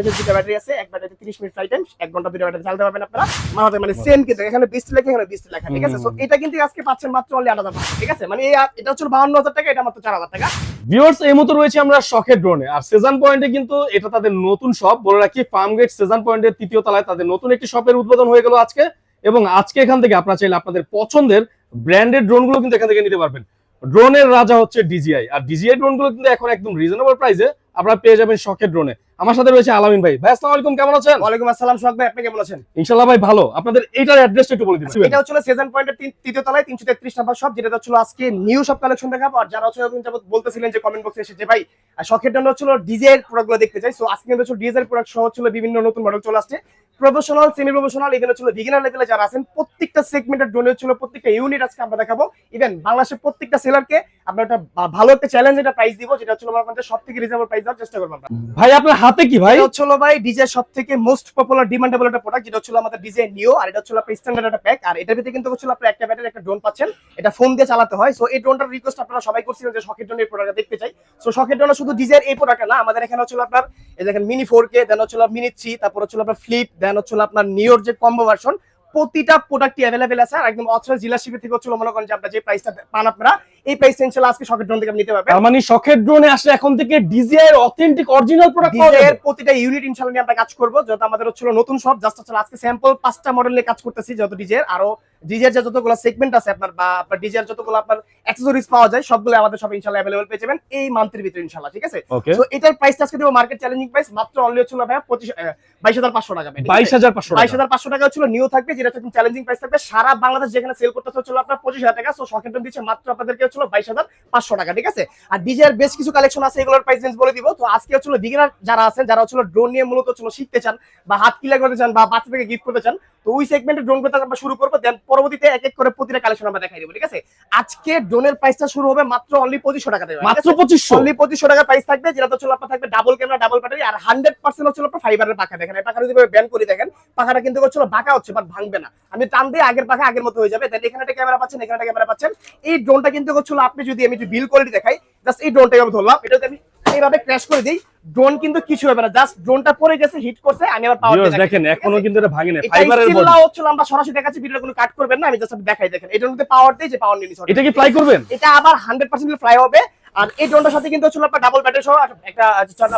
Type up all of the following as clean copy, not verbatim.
দুটো ব্যাটারি আছে, এক ব্যাটারিতে 30 মিনিট ফ্লাইট টাইম, 1 ঘন্টা দুটো ব্যাটারি চালাতে পারবেন আপনারা। মানে সেম কিন্তু এখানে 20 লেখা, এখানে 20 লেখা, ঠিক আছে? সো এটা কিন্তু আজকে পাচ্ছেন মাত্র অনলি 8,500, ঠিক আছে? মানে এটা হচ্ছে 52,000 টাকা, এটা মাত্র 4,000 টাকা। ভিউয়ার্স, এই মতো রয়েছে আমরা শখের ড্রোনে। আর সেজান পয়েন্টে কিন্তু এটা তাদের নতুন শপ, বলে রাখি ফার্মগেট সেজান পয়েন্টের 3য় তলায় তাদের নতুন একটি শপের উদ্বোধন হয়ে গেল আজকে। এবং আজকে এখান থেকে আপনারা চাইলে আপনাদের পছন্দের ব্র্যান্ডেড ড্রোনগুলো কিন্তু এখান থেকে নিতে পারবেন। ড্রোনের রাজা হচ্ছে ডিজিআই, আর ডিজিআই ড্রোনগুলো কিন্তু এখন একদম রিজনেবল প্রাইসে আপনারা পেয়ে যাবেন শখের ড্রোনে। আমার সাথে রয়েছে আলামিন ভাই। ভাই আসসালামু আলাইকুম, কেমন আছেন? ওয়ালাইকুম আসসালাম সোহাগ ভাই, আপনি কেমন আছেন? ইনশাআল্লাহ ভাই ভালো। আপনাদের এইটার অ্যাড্রেসটা একটু বলে দিবেন। এটা হচ্ছে সেজান পয়েন্টের 3য় তলায় 333 নাম্বার শপ, যেটা হচ্ছে আজকে নিউ শপ কালেকশন দেখাবো। আর যারা হচ্ছে বলতেছিলেন যে কমেন্ট বক্সে এসে যে ভাই শখের জন্য হচ্ছে ডিজিআই এর প্রোডাক্টগুলো দেখতে চাই, সো আজকে কিন্তু হচ্ছে ডিজিআই এর প্রোডাক্ট সহ হচ্ছে বিভিন্ন নতুন মডেল চলে আসছে। প্রফেশনাল, সেমি প্রফেশনাল, এখানে হচ্ছে বিগিনার লেভেলে যারা আছেন প্রত্যেকটা সেগমেন্টের ড্রোন হচ্ছে প্রত্যেকটা ইউনিট আজকে আমরা দেখাবো। ইভেন বাংলাদেশের প্রত্যেকটা সেলারকে আমরা একটা ভালো একটা চ্যালেঞ্জ, এটা প্রাইস দিব, যেটা হচ্ছে আমাদের সবথেকে রিজনেবল প্রাইস দেওয়ার চেষ্টা করব আমরা। ভাই আপনার হাতে কি ভাই? এটা হচ্ছে ভাই ডিজিআই সবথেকে মোস্ট পপুলার ডিমান্ডেবল একটা প্রোডাক্ট, যেটা হচ্ছে আমাদের ডিজিআই নিও। আর এটা হচ্ছে আপনার স্ট্যান্ডার্ড একটা প্যাক। আর এটার ভিতরে কিন্তু হচ্ছে আপনারা একটা ব্যাটারি একটা ড্রোন পাচ্ছেন, এটা ফোন দিয়ে চালাতে হয়। সো এই ড্রোনটার রিকোয়েস্ট আপনারা সবাই করছিলেন যে শখের ড্রোন এই প্রোডাক্টটা দেখতে চাই। সো শখের ড্রোন শুধু ডিজিআই এই প্রোডাক্টটা না, আমাদের এখানে হচ্ছে আপনার এই দেখেন মিনি 4K, দেন হচ্ছে মিনি 3, তারপর হচ্ছে আপনার ফ্লিপ, দেন হচ্ছে আপনার নিওর যে কম্বো ভার্সন, প্রতিটা প্রোডাক্টই अवेलेबल আছে। আর একদম অথরাইজ ডিলারশিপ থেকে হচ্ছে মনে করেন যে আপনারা যে প্রাইসটা পান আপনারা এই প্রাইস ইনশাআল্লাহ আজকে শখের ড্রোন থেকে নিতে পারবেন। তার মানে শখের ড্রোনে আসলে এখন থেকে ডিজিআই এর অথেন্টিক অরিজিনাল প্রোডাক্ট পাওয়া ডিজিআই যাবে। এর প্রতিটা ইউনিট ইনশাআল্লাহ নিয়ে আমরা কাজ করব, যেটা আমাদের হচ্ছে নতুন সব জাস্ট হচ্ছে আজকে স্যাম্পল 5টা মডেল নিয়ে কাজ করতেছি। যত ডিজিআই এর আরো ডিজিআই এর যতগুলো সেগমেন্ট আছে আপনার বা আপনার ডিজিআই এর যতগুলো আপনার অ্যাকসেসরিজ পাওয়া যায় সবগুলো আমাদের সব ইনশাআল্লাহ अवेलेबल পেয়ে যাবেন এই মান্থের ভিতরে ইনশাআল্লাহ, ঠিক আছে? সো এটার প্রাইসটা আজকে দেব মার্কেট চ্যালেঞ্জিং প্রাইস মাত্র অনলি হচ্ছে ভাই 22,500 টাকা। 22,500 টাকা হচ্ছে নিউ থাকবে, যেটা একদম চ্যালেঞ্জিং প্রাইস থাকবে। সারা বাংলাদেশ যেখানে সেল করতে হচ্ছে আপনার 25,000 টাকা। সো শখের ড্রোন দিচ্ছে মাত্র আপনাদেরকে হচ্ছে 22,500 টাকা, ঠিক আছে? আর ডিজিআই এর বেশ কিছু কালেকশন আছে, এগুলোর প্রাইস রেঞ্জ বলে দিব। তো আজকে হচ্ছে বিগিনার যারা আছেন, যারা হচ্ছে ড্রোন নিয়ে মূলত হচ্ছে শিখতে চান বা হাত ক্লিয়ার করতে চান বা বাচ্চাদেরকে গিফট করতে চান, তো ওই সেগমেন্টের ড্রোন গুলো আমরা শুরু করব, দেন পরবর্তীতে এক এক করে প্রতিটা কালেকশন আমরা দেখাই দেব, ঠিক আছে? আজকে ড্রোনের প্রাইসটা শুরু হবে মাত্র অনলি 2500 টাকা থেকে। মাত্র 2500, অনলি 2500 টাকা প্রাইস থাকবে, যেটা হচ্ছে আপনার থাকবে ডাবল ক্যামেরা, ডাবল ব্যাটারি, আর 100% হচ্ছে আপনার ফাইবারের পাখা। দেখেন এই পাখাটা যদি ব্যান করে দেখেন, পাখাটা কিন্তু হচ্ছে বাঁকা হচ্ছে বাট ভাঙবে না। আমি টান দিয়ে আগের পাখা আগের মতো হয়ে যাবে। দেন এখানে একটা ক্যামেরা পাচ্ছেন, এখানে একটা ক্যামেরা পাচ্ছেন। এই ড্রোনটা কিন্তু হচ্ছে আপনি যদি আমি একটু বিল কোয়ালিটি দেখাই, জাস্ট এই ড্রোনটা আমি ধরলাম, এটা যদি আমি এইভাবে ক্র্যাশ করে দেই, ড্রোন কিন্তু কিছু হবে না, জাস্ট ড্রোনটা পড়ে গেছে, হিট করছে, আমি আবার পাওয়ার দিয়ে দেখেন এখনো কিন্তু এটা ভাঙে না, ফাইবারের বডি। এটা হচ্ছে আমরা সরাসরি দেখাচ্ছি, ভিডিও কোনো কাট করবেন না, আমি জাস্ট দেখাই। দেখেন এটার মধ্যে পাওয়ার দেই, যে পাওয়ার নিয়ে নিছে। এটা কি ফ্লাই করবেন? এটা আবার 100% ফ্লাই হবে। আর এই ড্রোনটার সাথে কিন্তু হচ্ছে আপনার ডাবল ব্যাটারি সহ একটা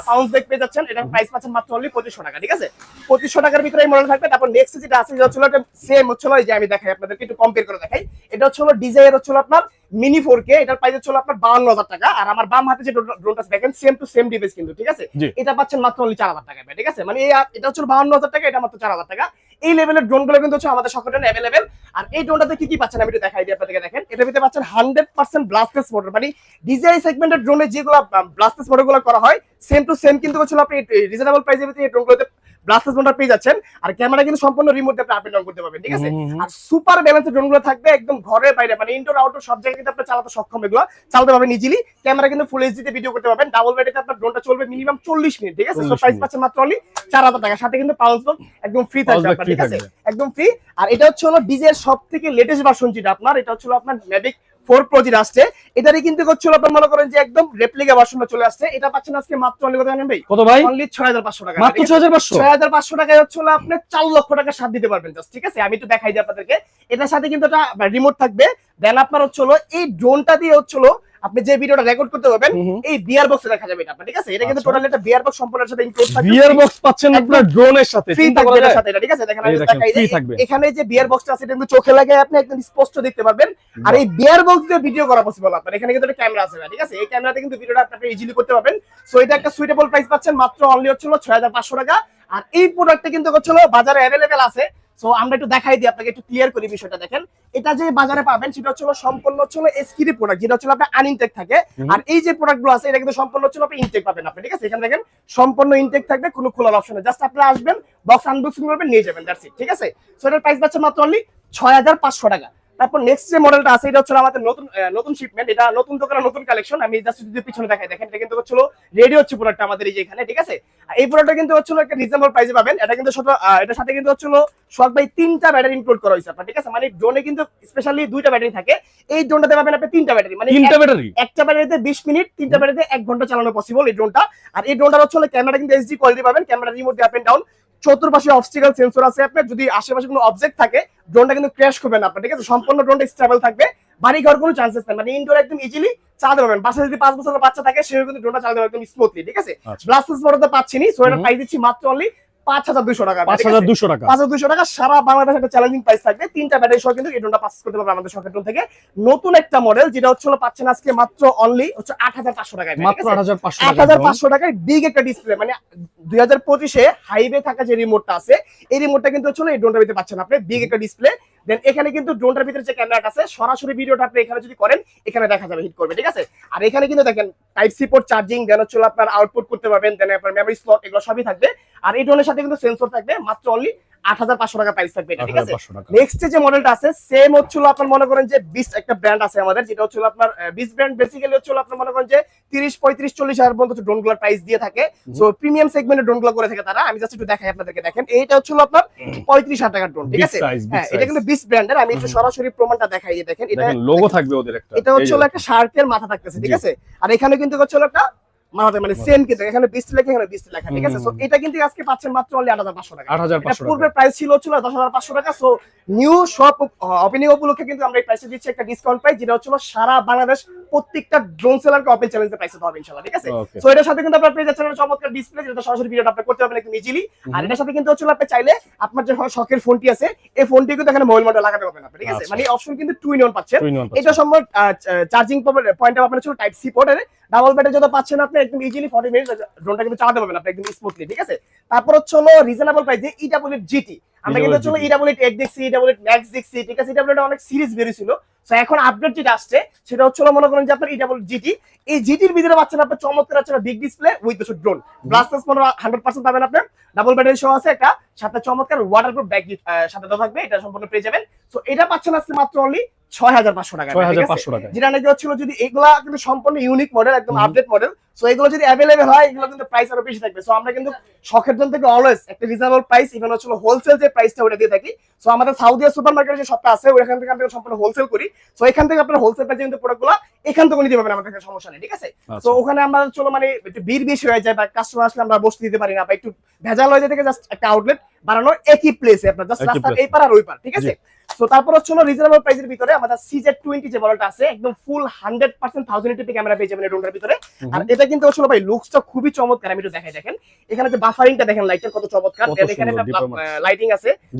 পাউন্স ব্যাগ পেয়ে যাচ্ছেন। এটার প্রাইস পাচ্ছেন মাত্র অনলি 2500 টাকা, ঠিক আছে? 2500 টাকার ভিতরে এই মডেল থাকবে। তারপর নেক্সট যেটা আছে যেটা হচ্ছে সেম হচ্ছে এই যে আমি দেখাই আপনাদেরকে, একটু কম্পেয়ার করে দেখাই। এটা হচ্ছে ডিজাইর হচ্ছে আপনার মিনি 4K, এটার প্রাইস হচ্ছে আপনার 52,000 টাকা। আর আমার বাম হাতে যে ড্রোনটা দেখেন সেম টু সেম ডিভাইস কিন্তু, ঠিক আছে? এটা পাচ্ছেন মাত্র অনলি 4000 টাকা, ঠিক আছে? মানে এটা হচ্ছে 52,000 টাকা, এটা মাত্র 4000 টাকা। এই লেভেলের ড্রোনগুলো কিন্তু হচ্ছে আমাদের শখের জন্য अवेलेबल। আর এই ড্রোনটাতে কি কি পাচ্ছেন আমি একটু দেখাই দিই আপনাদেরকে। দেখেন এটার ভিতরে পাচ্ছেন 100% ব্লাস্টলেস মোটর, মানে ডিজিআই সেগমেন্টের ড্রোনে যেগুলো ব্লাস্টলেস মোটরগুলো করা হয় সেম টু সেম কিন্তু হচ্ছে আপনি রিজনেবল প্রাইসের ভিতরে এই ড্রোনগুলোতে ব্লাস্টলেস মোটর পেয়ে যাচ্ছেন। আর ক্যামেরা কিন্তু সম্পূর্ণ রিমোট দিয়ে আপনি আপ ডাউন করতে পারবেন, ঠিক আছে? আর সুপার ব্যালেন্সের ড্রোনগুলো থাকবে একদম ঘরে বাইরে, মানে ইনডোর আউটডোর সব জায়গায় কিন্তু আপনি চালাতে সক্ষম, এগুলো চালাতে পারবেন ইজিলি। ক্যামেরা কিন্তু ফুল এইচডি তে ভিডিও করতে পারবেন। ডাবল ব্যাটারিতে আপনার ড্রোনটা চলবে মিনিমাম 40 মিনিট, ঠিক আছে? সো প্রাইস পাচ্ছেন মাত্র অনলি 4000 টাকা, সাথে কিন্তু পাউস বক্স একদম ফ্রি থাকবে আপনার, ঠিক আছে? একদম ফ্রি। আর এটা হচ্ছে ডিজিআই এর সবথেকে লেটেস্ট ভার্সন যেটা আপনার, এটা হচ্ছে আপনার ম্যাভিক 4 Pro যেটা আসছে, এটারই কিন্তু হচ্ছে আপনার মনে করেন যে একদম রেপ্লিকা ভার্সনটা চলে আসছে। এটা পাচ্ছেন আজকে মাত্র অনলি কত জানেন ভাই? কত ভাই? অনলি 6500 টাকা, মাত্র 6500। 6500 টাকায় হচ্ছে আপনি 4 লক্ষ টাকা সাথ দিতে পারবেন জাস্ট, ঠিক আছে? আমি একটু দেখাই দিই আপনাদেরকে। এটার সাথে কিন্তু একটা রিমোট থাকবে। দেন আপনার হচ্ছে এই ড্রোনটা দিয়ে হচ্ছে আপনি যে ভিডিওটা রেকর্ড করতে পারবেন এই বিয়ার বক্সে দেখা যাবে এটা আপনার, ঠিক আছে? এটা কিন্তু টোটালি একটা বিয়ার বক্স সম্পূর্ণ সাথে ইনক্লুড থাকবে। বিয়ার বক্স পাচ্ছেন আপনার ড্রোনের সাথে, ফ্রি থাকবে এর সাথে এটা, ঠিক আছে? দেখেন আমি দেখাই দিই। এখানে যে বিয়ার বক্সটা আছে এটা কিন্তু চোখে লাগায় আপনি একদম স্পষ্ট দেখতে পারবেন। আর এই বিয়ার বক্স দিয়ে ভিডিও করা পসিবল আপনার। এখানে কিন্তু একটা ক্যামেরা আছে, ঠিক আছে? এই ক্যামেরাতে কিন্তু ভিডিওটা আপনি ইজিলি করতে পারবেন। সো এটা একটা সুইটেবল প্রাইস পাচ্ছেন মাত্র অনলি হচ্ছে 6500 টাকা। আর এই প্রোডাক্টটা কিন্তু হচ্ছে বাজারে अवेलेबल আছে। সো আমরা একটু দেখাই দিই আপনাকে, একটু ক্লিয়ার করি বিষয়টা। দেখেন এটা যে বাজারে পাবেন সেটা হচ্ছে সম্পূর্ণ হচ্ছে এসকিডি প্রোডাক্ট, যেটা হচ্ছে আপনার আনইনটেক থাকে। আর এই যে প্রোডাক্টগুলো আছে এটা কিন্তু সম্পূর্ণ হচ্ছে আপনি ইনটেক পাবেন আপনি, ঠিক আছে? এখানে দেখেন সম্পূর্ণ ইনটেক থাকবে, কোনো খোলার অপশন নেই, জাস্ট আপনি আসবেন, বক্স আনবক্সিং করবেন, নিয়ে যাবেন, দ্যাটস ইট, ঠিক আছে? সো এটার প্রাইস পাচ্ছেন মাত্র অনলি 6500 টাকা। তারপর নেক্সট যে মডেলটা আছে এটা হচ্ছে আমাদের নতুন শিপমেন্ট, এটা নতুন দোকানে নতুন কালেকশন। আমি জাস্ট যদি পিছনে দেখাই, দেখেন এটা কিন্তু হচ্ছে রেডি হচ্ছে প্রোডাক্ট আমাদের এই যে এখানে, ঠিক আছে। আর এই প্রোডাক্টটা কিন্তু হচ্ছে একটা রিজনেবল প্রাইসে পাবেন। এটা কিন্তু এটার সাথে কিন্তু হচ্ছে সোহাগ ভাই 3টা ব্যাটারি ইনক্লুড করা হয়েছে আপনার, ঠিক আছে। মানে ড্রোনে কিন্তু স্পেশালি 2টা ব্যাটারি থাকে, এই ড্রোনটাতে পাবেন আপনি 3টা ব্যাটারি, মানে 3টা ব্যাটারি, একটা ব্যাটারিতে 20 মিনিট, 3টা ব্যাটারিতে 1 ঘন্টা চালানো পসিবল এই ড্রোনটা। আর এই ড্রোনটার হচ্ছে ক্যামেরা কিন্তু এইচডি কোয়ালিটি পাবেন, ক্যামেরা রিমোট দিয়ে আপ এন্ড ডাউন, চতুর্পাশে অবস্টিকাল সেন্সর আছে আপনার, যদি আশেপাশে কোনো অবজেক্ট থাকে ড্রোনটা কিন্তু ক্র্যাশ করবে না আপনার, ঠিক আছে। সম্পূর্ণ ড্রোনটা স্টেবল থাকবে, বাড়ি ঘর কোনো চান্সেস নেই, মানে ইনডোর একদম ইজিলি চালাতে পারবেন। বাসায় যদি 5 বছরের বাচ্চা থাকে সেও কিন্তু ড্রোনটা চালাতে পারবে একদম স্মুথলি, ঠিক আছে। ব্লাস্টার্স মডেল তো পাচ্ছিনি, সো এটা প্রাইস দিচ্ছি মাত্র অনলি 5200 টাকা। 5200 টাকা, 5200 টাকা সারা বাংলাদেশে একটা চ্যালেঞ্জিং প্রাইস থাকবে। 3টা ব্যাটারি সহ কিন্তু এই ড্রোনটা পাস করতে পারবে আমাদের শখের ড্রোন থেকে। নতুন একটা মডেল যেটা হচ্ছে পাচ্ছেন আজকে মাত্র অনলি হচ্ছে 8500 টাকায়, মাত্র 8500 টাকা, 8500 টাকায় বিগ একটা ডিসপ্লে, মানে 2025 এ হাইওয়ে থাকা যে রিমোটটা আছে এই রিমোটটা কিন্তু হচ্ছে এই ড্রোনটার ভিতরে পাচ্ছেন আপনি, বিগ একটা ডিসপ্লে। দেন এখানে কিন্তু ড্রোনটার ভিতরে যে ক্যামেরাটা আছে সরাসরি ভিডিওটা আপনি এখানে যদি করেন এখানে দেখা যাবে, হিট করবে, ঠিক আছে। আর এখানে কিন্তু দেখেন টাইপ সি পোর্ট চার্জিং, দেন হচ্ছে আপনার আউটপুট করতে পারবেন, দেন আপনার মেমরি স্লট, এগুলো সবই থাকবে। আর এই ড্রোনের সাথে কিন্তু সেন্সর থাকবে, মাত্র অনলি 8500 টাকা প্রাইস থাকবে, ঠিক আছে। নেক্সট যে মডেলটা আছে সেম হচ্ছে আপনার মনে করেন যে বিস্ট একটা ব্র্যান্ড আছে আমাদের, যেটা হচ্ছে আপনার বিস্ট ব্র্যান্ড বেসিক্যালি হচ্ছে আপনার মনে করেন যে 30 35 40 হাজার পর্যন্ত ড্রোনগুলোর প্রাইস দিয়ে থাকে। সো প্রিমিয়াম সেগমেন্টের ড্রোনগুলো করে থাকে তারা। আমি জাস্ট একটু দেখাই আপনাদেরকে, দেখেন এইটা হচ্ছে আপনার 35000 টাকার ড্রোন, ঠিক আছে। হ্যাঁ, এটা কিন্তু বিস্ট ব্র্যান্ডের। আমি একটু সরাসরি প্রমাণটা দেখাই, দেখেন এটা লোগো থাকবে ওদের একটা, এটা হচ্ছে একটা শার্কের মাথা থাকতেছে, ঠিক আছে। আর এখানে কিন্তু হচ্ছে একটা মাথাতে মানে সেম কিন্তু এখানে 20 লেখা, এখানে 20 লেখা, ঠিক আছে। সো এটা কিন্তু আজকে পাচ্ছেন মাত্র অনলি 8500 টাকা। 8500 টাকা, পূর্বে প্রাইস ছিল 10500 টাকা। সো নিউ শপ ওপেনিং উপলক্ষে কিন্তু আমরা এই প্রাইসে দিচ্ছি একটা ডিসকাউন্ট প্রাইস, যেটা হচ্ছে সারা বাংলাদেশ প্রত্যেকটা ড্রোন সেলারকে ওপেন চ্যালেঞ্জের প্রাইসে দেওয়া হবে ইনশাআল্লাহ, ঠিক আছে। সো এটার সাথে কিন্তু আপনারা পেয়ে যাচ্ছেন একটা চমৎকার ডিসপ্লে, যেটা সরাসরি ভিডিওটা আপনি করতে পারবেন একদম ইজিলি। আর এটার সাথে কিন্তু হচ্ছে আপনি চাইলে আপনার যে শখের ফোনটি আছে এই ফোনটি কিন্তু এখানে মোবাইল মোডে লাগাতে পারবেন আপনি, ঠিক আছে। মানে অপশন কিন্তু 2 in 1 পাচ্ছেন। এটা সম্ভব চার্জিং পয়েন্ট আপনার ছিল type C port, double battery যত পাচ্ছেন আপনি একদম ইজিলি 40 মিনিট ড্রোনটা কিন্তু চালাতে পারবেন আপনি একদম স্মুথলি, ঠিক আছে। তারপর হচ্ছে রিজনেবল প্রাইসে ইডাব্লিউ জিটি, আমরা কিন্তু হচ্ছে ইডাব্লিউ 8 দেখছি, ইডাব্লিউ ম্যাক্স দেখছি, ঠিক আছে। ইডাব্লিউ অনেক সিরিজ বেরিয়েছিল, সো এখন আপডেট যেটা আসছে সেটা হচ্ছে মনে করেন যে আপনার ইডাব্লিউ জিটি, এই জিটির ভিতরে পাচ্ছেন আপনার চমৎকার আছে big display with drone, Blasters 100% পাবেন আপনি, ডাবল ব্যাটারি সহ আছে একটা, সাথে চমৎকার ওয়াটারপ্রুফ ব্যাগ সাথে দেওয়া থাকবে, এটা সম্পূর্ণ পেয়ে যাবেন। সো এটা পাচ্ছেন আজকে মাত্র অনলি 6500 টাকা, 6500 টাকা, যেটা নাকি হচ্ছিল যদি এগুলা কিন্তু সম্পূর্ণ ইউনিক মডেল, একদম আপডেট মডেল। সো এগুলো যদি অ্যাভেলেবেল হয় এগুলো কিন্তু প্রাইস আরো বেশি থাকবে। সো আমরা কিন্তু শখের জন্য থেকে অলওয়েজ একটা রিজনেবল প্রাইস, ইভেন হচ্ছে হোলসেল যে প্রাইসটা ওটা দিয়ে থাকি। সো আমাদের সাউদিয়া সুপার মার্কেটে যে শপটা আছে ওখান থেকে আমরা সম্পূর্ণ হোলসেল করি। সো এখান থেকে আপনার হোলসেল প্রাইসে কিন্তু প্রোডাক্টগুলো এখান থেকে নিতে পারবেন, আমাদের কাছে সমস্যা নেই, ঠিক আছে। তো ওখানে আমরা মানে একটু ভিড় বেশি হয়ে যায় বা কাস্টমার আসলে আমরা বসতে দিতে পারি না, বা একটু ভেজাল হয়ে যায় থেকে জাস্ট একটা আউটলেট বানানো একই প্লেসে আপনার জাস্ট রাস্তার এই পার আর ওই পার, ঠিক আছে। সো তারপর হচ্ছে রিজনেবল প্রাইসের ভিতরে আমাদের CZ20 যে মডেলটা আছে একদম ফুল 100% 1080p ক্যামেরা পেয়ে যাবেন এই ড্রোনটার ভিতরে। আর এটা কিন্তু হচ্ছে ভাই লুকসটা খুবই চমৎকার, আমি একটু দেখাই, দেখেন এখানে যে বাফারিংটা দেখেন লাইটের কত চমৎকার, এখানে একটা লাইটিং আছে,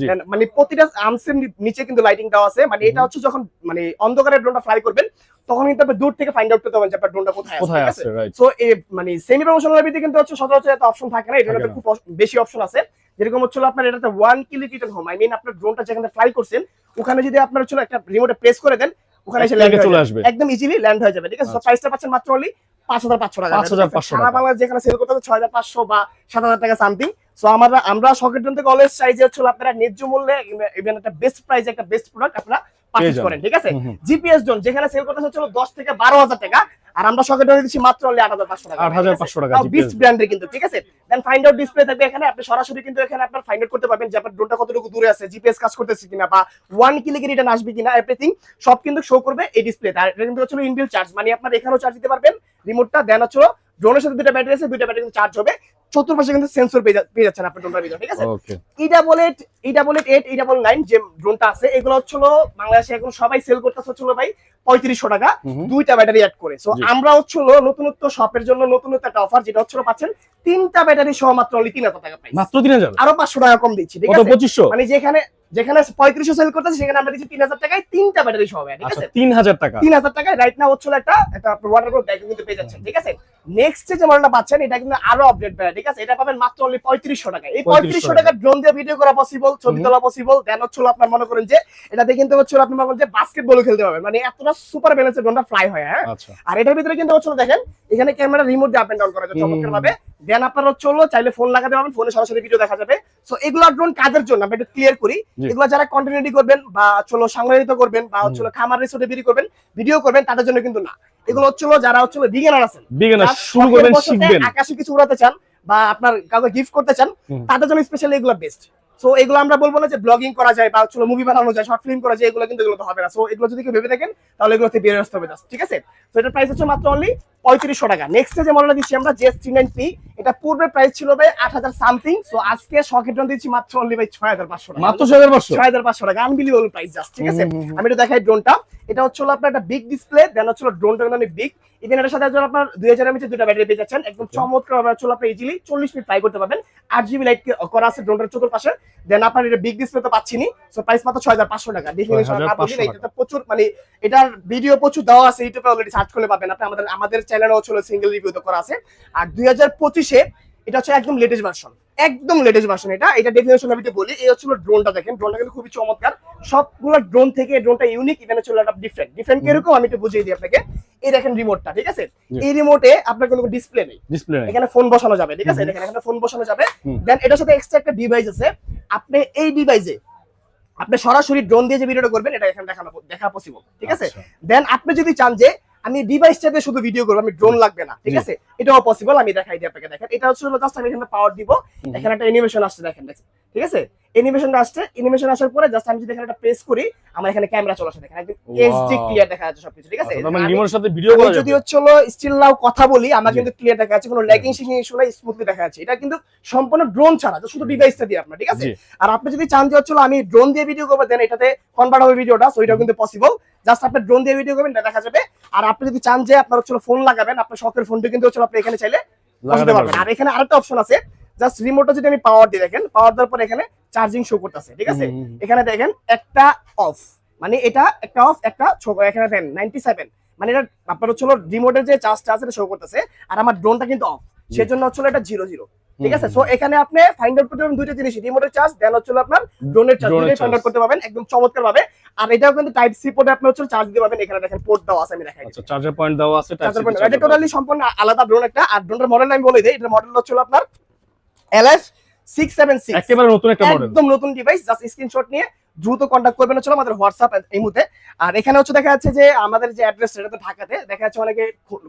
মানে প্রতিটা আর্মসের নিচে কিন্তু লাইটিং দেওয়া আছে। মানে এটা হচ্ছে যখন মানে অন্ধকারে ড্রোনটা ফ্লাই করবেন তখন কিন্তু আপনি দূর থেকে ফাইন্ড আউট করতে পারবেন যে আপনার ড্রোনটা কোথায় আছে। সো এই মানে সেমি প্রমোশনাল ভিত্তিতে কিন্তু হচ্ছে সচরাচর এত অপশন থাকে না, এটাতে খুব বেশি অপশন আছে। যেরকম হচ্ছে আপনার এটাতে 1 kilo return home, I mean আপনার ড্রোনটা যেখানে ফ্লাই করছেন ওখানে যদি আপনার হচ্ছে একটা রিমোটে প্রেস করে দেন ওখানে এসে ল্যান্ড চলে আসবে, একদম ইজিলি ল্যান্ড হয়ে যাবে, ঠিক আছে। সো প্রাইসটা পাচ্ছেন মাত্র অনলি 5500 টাকা। 5500 সারা বাংলাদেশ যেখানে সেল করতে 6500 বা 7000 টাকা সামথিং। সো আমরা শখের জন্য থেকে অলওয়েজ চাই যে হচ্ছে আপনারা ন্যায্য মূল্যে ইভেন একটা বেস্ট প্রাইসে একটা বেস্ট প্রোডাক্ট আপনারা পারচেজ করেন, ঠিক আছে। জিপিএস ড্রোন যেখানে সেল করতে হচ্ছে 10 থেকে 12000 টাকা, আর আমরা শখের জন্য দিচ্ছি মাত্র অনলি 8500 টাকা, 8500 টাকা বিস্ট ব্র্যান্ডের কিন্তু, ঠিক আছে। দেন ফাইন্ড আউট ডিসপ্লে থাকবে এখানে, আপনি সরাসরি কিন্তু এখানে আপনার ফাইন্ড আউট করতে পারবেন যে আপনার ড্রোনটা কতটুকু দূরে আছে, জিপিএস কাজ করতেছে কিনা, বা 1 কিলো রিটার্ন আসবে কিনা, এভরিথিং সব কিন্তু শো করবে এই ডিসপ্লেতে। আর এটা কিন্তু হচ্ছে ইনবিল্ট চার্জ, মানে আপনার এখানেও চার্জ দিতে পারবেন রিমোটটা, দেন হচ্ছে ড্রোনের সাথে দুটো ব্যাটারি আছে, দুটো ব্যাটারি কিন্তু চার্জ হবে, চতুর্পাশে কিন্তু সেন্সর পেয়ে যাচ্ছেন আপনার ড্রোনটার ভিতরে, ঠিক আছে। E88 যে ড্রোনটা আছে এগুলো হচ্ছে বাংলাদেশে এখন সবাই সেল করতেছে হচ্ছে ভাই 3500 টাকা, দুইটা ব্যাটারি অ্যাড করে। সো আমরা হচ্ছে নতুনত্ব শপের জন্য নতুনত্ব একটা অফার, যেটা হচ্ছে পাচ্ছেন 3টা ব্যাটারি সহ মাত্র অনলি 3000 টাকা প্রাইস, মাত্র 3000, আরো 500 টাকা কম দিচ্ছি, ঠিক আছে। 2500, মানে যেখানে 3500 সেল করতেছে সেখানে আমরা দিচ্ছি 3000 টাকায় 3টা ব্যাটারি সহ, ঠিক আছে। 3000 টাকা, 3000 টাকায় রাইট নাও হচ্ছে একটা ওয়াটারপ্রুফ ব্যাগ কিন্তু পেয়ে যাচ্ছেন, ঠিক আছে। নেক্সট যে মডেলটা পাচ্ছেন এটা কিন্তু আরো আপডেট ব্যাটারি, ঠিক আছে। এটা পাবেন মাত্র অনলি 3500 টাকা। এই 3500 টাকা ড্রোন দিয়ে ভিডিও করা পসিবল, ছবি তোলা পসিবল, দেন হচ্ছে আপনার মনে করেন যে এটাতে কিন্তু হচ্ছে আপনি মনে করেন যে বাস্কেটবলও খেলতে পারবেন, মানে এতটা সুপার ব্যালেন্সের ড্রোনটা ফ্লাই হয়, হ্যাঁ। আর এটার ভিতরে কিন্তু হচ্ছে দেখেন এখানে ক্যামেরা রিমোট দিয়ে আপ এন্ড ডাউন করা যায় চমৎকার ভাবে, দেন আপনার হচ্ছে চাইলে ফোন লাগাতে পারবেন, ফোনে সরাসরি ভিডিও দেখা যাবে। সো এগুলো ড্রোন কাদের জন্য আমরা একটু ক্লিয়ার করি। জি। এগুলো যারা কন্টেন্ট রেডি করবেন বা চলো সংগ্রহিত করবেন বা হচ্ছে খামার রিসোর্টে ভিডিও করবেন তাদের জন্য কিন্তু না। এগুলো হচ্ছে যারা হচ্ছে বিগিনার আছেন, বিগিনার যারা শুরু শখের করবেন, বশতে শিখবেন। আকাশে কিছু উড়াতে চান বা আপনার কাউকে গিফট করতে চান, তাদের জন্য স্পেশালি এগুলো বেস্ট। সো এগুলো আমরা বলবো না যে ব্লগিং করা যায় বা চলো মুভি বানানো যায়, শর্ট ফিল্ম করা যায়, এগুলো কিন্তু এগুলো তো হবে না। সো এগুলো যদি কেউ ভেবে থাকেন তাহলে এগুলোতে বেরিয়ে আসতে হবে জাস্ট, ঠিক আছে। তো এটার প্রাইস হচ্ছে মাত্র অনলি 3500 টাকা। নেক্সট যে মডেলটা দিচ্ছি আমরা JS39P, এটা পূর্বে প্রাইস ছিল ভাই 8000 সামথিং। সো আজকে শখের ড্রোন দিচ্ছি মাত্র অনলি ভাই 6500 টাকা, মাত্র 6500 6500 টাকা, আনবিলিভেবল প্রাইস জাস্ট, ঠিক আছে। আমি একটু দেখাই ড্রোনটা। এটা হচ্ছে আপনার একটা বিগ ডিসপ্লে, দেন হচ্ছে ড্রোনটা অনেক বিগ। ইভেন এটার সাথে আপনার 2000 mAh দুটো ব্যাটারি পেয়ে যাচ্ছেন, একদম চমৎকার ভাবে চলে আপনি ইজিলি 40 মিনিট ফ্লাই করতে পারবেন। 8GB লাইট করা আছে ড্রোনটার চতুর্পাশে। দেন আপনার এটা বিগ ডিসপ্লে তো পাচ্ছিনি, সো প্রাইস মাত্র 6500 টাকা। ডেফিনিশন এটা প্রচুর মানে এটার ভিডিও প্রচুর দেওয়া আছে ইউটিউবে, অলরেডি সার্চ করে পাবেন আপনি। আমাদের চ্যানেলে হচ্ছে সিঙ্গেল রিভিউ তো করা আছে। আর 2025 এটা হচ্ছে একদম লেটেস্ট ভার্সন, একদম লেটেস্ট ভার্সন। এটা ডেফিনেশন আমি বলি, এই হচ্ছে ড্রোনটা দেখেন, ড্রোনটা কিন্তু খুবই চমৎকার। সবগুলো ড্রোন থেকে ড্রোনটা ইউনিক, ইভেন হচ্ছে ডিফারেন্ট কিরকম আমি একটু বুঝিয়ে দিই আপনাকে। এই দেখেন রিমোটটা, ঠিক আছে। এই রিমোটে আপনার কোনো ডিসপ্লে নেই, এখানে ফোন বসানো যাবে, ঠিক আছে। দেখেন এখানে ফোন বসানো যাবে। দেন এটার সাথে এক্সট্রা একটা ডিভাইস আছে। আপনি এই ডিভাইসে আপনি সরাসরি ড্রোন দিয়ে যে ভিডিওটা করবেন এটা এখানে দেখা পসিবল, ঠিক আছে। দেন আপনি যদি চান যে আমি ডিভাইসটাতে শুধু ভিডিও করব, আমি ড্রোন লাগবে না, ঠিক আছে, এটাও পসিবল। আমি দেখাই দিই আপনাকে। দেখেন এটা হচ্ছে জাস্ট আমি এখানে পাওয়ার দিব, এখানে একটা অ্যানিমেশন আসছে, দেখেন, ঠিক আছে। অ্যানিমেশন আসার পরে জাস্ট আমি যদি এখানে একটা প্রেস করি, আমার এখানে ক্যামেরা চলে আসে, দেখেন একদম এইচডি ক্লিয়ার দেখা যাচ্ছে সবকিছু, ঠিক আছে। মানে রিমোটের সাথে ভিডিও করা যাবে। যদি হচ্ছে স্টিল নাও কথা বলি, আমার কিন্তু ক্লিয়ার দেখা যাচ্ছে, কোনো ল্যাগিং শিখিং ইস্যু নাই, স্মুথলি দেখা যাচ্ছে। এটা কিন্তু সম্পূর্ণ ড্রোন ছাড়া, শুধু ডিভাইসটা দিয়ে আপনার, ঠিক আছে। আর আপনি যদি চান যে হচ্ছে আমি ড্রোন দিয়ে ভিডিও করব, দেন এটাতে কনভার্ট হবে ভিডিওটা, সো এটাও কিন্তু পসিবল। জাস্ট আপনি ড্রোন দিয়ে ভিডিও করবেন, এটা দেখা যাবে। আর আপনি যদি চান যে আপনার হচ্ছে ফোন লাগাবেন, আপনার শখের ফোনটা কিন্তু হচ্ছে আপনি এখানে চাইলে লাগাতে পারবেন। আর এখানে আরেকটা অপশন আছে, জাস্ট রিমোটটা যদি আমি পাওয়ার দিই, দেখেন পাওয়ার দেওয়ার পর এখানে চার্জিং শো করতেছে, ঠিক আছে। এখানে দেখেন একটা অফ, মানে এটা একটা অফ, একটা এখানে দেখেন 97, মানে এটা আপনার হচ্ছে রিমোটের যে চার্জটা আছে এটা শো করতেছে। আর আমার ড্রোনটা কিন্তু অফ, সেজন্য হচ্ছে এটা 00, ঠিক আছে। সো এখানে আপনি ফাইন্ড আউট করতে পারবেন দুইটা জিনিস, রিমোটের চার্জ, দেন হচ্ছে আপনার ড্রোনের চার্জ, দুটোই ফাইন্ড আউট করতে পারবেন একদম চমৎকার ভাবে। আর এটাও কিন্তু টাইপ সি পোর্টে আপনি হচ্ছে চার্জ দিতে পারবেন। এখানে দেখেন পোর্ট দেওয়া আছে, আমি দেখাই। আচ্ছা, চার্জার পয়েন্ট দেওয়া আছে, টাইপ সি। এটা টোটালি সম্পূর্ণ আলাদা ড্রোন একটা। আর ড্রোনের মডেল আমি বলে দেই, এটার মডেল হচ্ছে আপনার LF676, একেবারে নতুন একটা মডেল, একদম নতুন ডিভাইস। জাস্ট স্ক্রিনশট নিয়ে দ্রুত কন্টাক্ট করবেন হচ্ছে আমাদের হোয়াটসঅ্যাপ এই মুহূর্তে। আর এখানে হচ্ছে দেখা যাচ্ছে যে আমাদের যে অ্যাড্রেস সেটা তো ঢাকাতে, দেখা যাচ্ছে অনেকে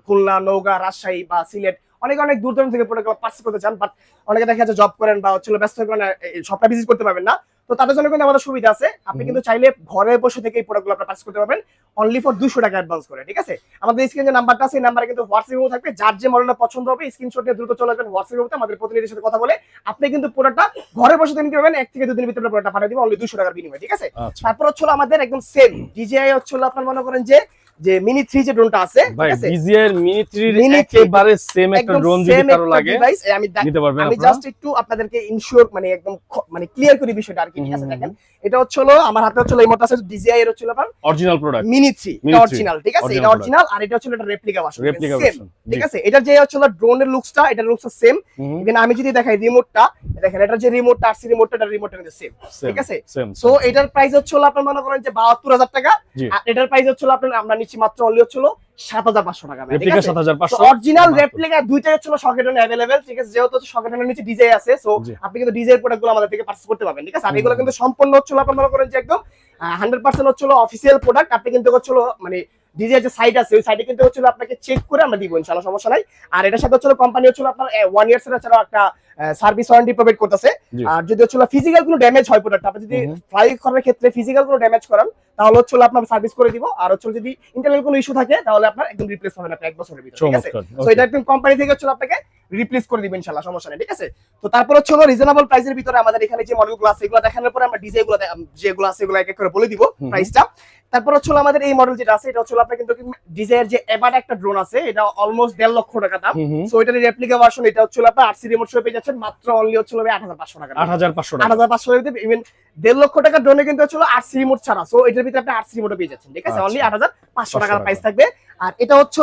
খুলনা, নওগাঁ, রাজশাহী বা সিলেট অনেক দূর দূরান্ত থেকে প্রোডাক্ট পারচেজ করতে চান, বাট অনেকে দেখা যাচ্ছে জব করেন বা হচ্ছে ব্যস্ত করেন, সবটা ভিজিট করতে পারবেন না। তো তাদের জন্য কিন্তু আমাদের সুবিধা আছে, আপনি কিন্তু চাইলে ঘরে বসে থেকে এই প্রোডাক্টগুলো আপনি পারচেজ করতে পারবেন অনলি ফর 200 টাকা অ্যাডভান্স করে, ঠিক আছে। আমাদের স্ক্রিনে যে নাম্বারটা আছে এই নাম্বারে কিন্তু হোয়াটসঅ্যাপ থাকবে, যার যে মডেলটা পছন্দ হবে স্ক্রিনশট নিয়ে দ্রুত চলে আসবেন হোয়াটসঅ্যাপে, আমাদের প্রতিনিধির সাথে কথা বলে আপনি কিন্তু প্রোডাক্টটা ঘরে বসে নিতে পারবেন। 1 থেকে 2 দিনের ভিতরে প্রোডাক্টটা পাঠিয়ে দিব অনলি 200 টাকার বিনিময়ে, ঠিক আছে। তারপর হচ্ছে আমাদের একদম সেম DJI হচ্ছে আপনার মনে করেন যে মিনি 3 যে ড্রোনটা আছে, ঠিক আছে, DJI এর মিনি 3 একেবারে সেম একটা ড্রোন যদি কারো লাগে নিতে পারবেন। আমি জাস্ট একটু আপনাদেরকে ইনশিওর মানে একদম মানে ক্লিয়ার করি বিষয়টা আর কি, ঠিক আছে। দেখেন এটা হচ্ছে আমার হাতে হচ্ছে এই মত আছে DJI এর হচ্ছে আপনার অরিজিনাল প্রোডাক্ট মিনি 3, এটা অরিজিনাল, ঠিক আছে, এটা অরিজিনাল। আর এটা হচ্ছে এটা রেপ্লিকা ভার্সন, ঠিক আছে। এটা যে হচ্ছে ড্রোনের লুকসটা, এটা লুকসটা সেম। ইভেন আমি যদি দেখাই রিমোটটা, দেখেন এটা যে রিমোটটা আরসি রিমোটটা, এটা রিমোটটা কিন্তু সেম, ঠিক আছে। সো এটার প্রাইস হচ্ছে আপনার মনে করেন যে 72000 টাকা। আর এটার প্রাইস হচ্ছে আপনার আমরা নিচ্ছি মাত্র অনলি হচ্ছে 7500 টাকা, ঠিক আছে। 7500 অরিজিনাল রেপ্লিকা দুইটাই হচ্ছে সকেটন अवेलेबल, ঠিক আছে। যেহেতু সকেটনের নিচে DJI আছে, সো আপনি কিন্তু DJI প্রোডাক্টগুলো আমাদের থেকে পারচেজ করতে পারবেন, ঠিক আছে। আর এগুলো কিন্তু সম্পূর্ণ হচ্ছে আপনারা মনে করেন যে একদম 100% হচ্ছে অফিশিয়াল প্রোডাক্ট। আপনি কিন্তু হচ্ছে মানে DJI যে সাইট আছে ওই সাইটে কিন্তু হচ্ছে আপনাকে চেক করে আমরা দিব ইনশাআল্লাহ, সমস্যা নাই। আর এটার সাথে হচ্ছে কোম্পানি হচ্ছে আপনার 1 ইয়ার্স এর ছাড়া একটা সার্ভিস ওয়ারেন্টি প্রোভাইড করতেছে। আর যদি হচ্ছে ফিজিক্যাল কোনো ড্যামেজ হয় প্রোডাক্ট, আপনি যদি ফ্লাই করার ক্ষেত্রে ফিজিক্যাল কোনো ড্যামেজ করান তাহলে হচ্ছে আপনার সার্ভিস করে দিব। আর হচ্ছে যদি ইন্টারনাল কোনো ইস্যু থাকে তাহলে আপনার একদম রিপ্লেস পাবেন আপনি 1 বছরের ভিতরে, ঠিক আছে। সো এটা একদম কোম্পানি থেকে হচ্ছে আপনাকে রিপ্লেস করে দিবেন ইনশাআল্লাহ, সমস্যা নেই, ঠিক আছে। তো তারপর হচ্ছে রিজনেবল প্রাইসের ভিতরে আমাদের এখানে যে মডেলগুলো আছে এগুলো দেখানোর পরে আমরা DJI গুলো যেগুলো আছে এগুলো এক এক করে বলে দিব প্রাইসটা। তারপর হচ্ছে আমাদের এই মডেল যেটা আছে এটা হচ্ছে আপনার কিন্তু DJI এর যে এবার একটা ড্রোন আছে এটা অলমোস্ট 1.5 লক্ষ টাকা দাম। সো এটার রেপ্লিকা ভার্সন এটা হচ্ছে আপনার আরসি রিমোট শো পেয়ে যাচ্ছেন মাত্র অনলি হচ্ছে 8500 টাকা, 8500 টাকা। ইভেন 1.5 লক্ষ টাকার ড্রোনে কিন্তু হচ্ছে আরসি রিমোট ছাড়া, সো এটার ভিতরে আপনি আরসি রিমোট পেয়ে যাচ্ছেন, ঠিক আছে, অনলি 8,500 টাকার প্রাইস থাকবে। আর এটা হচ্ছে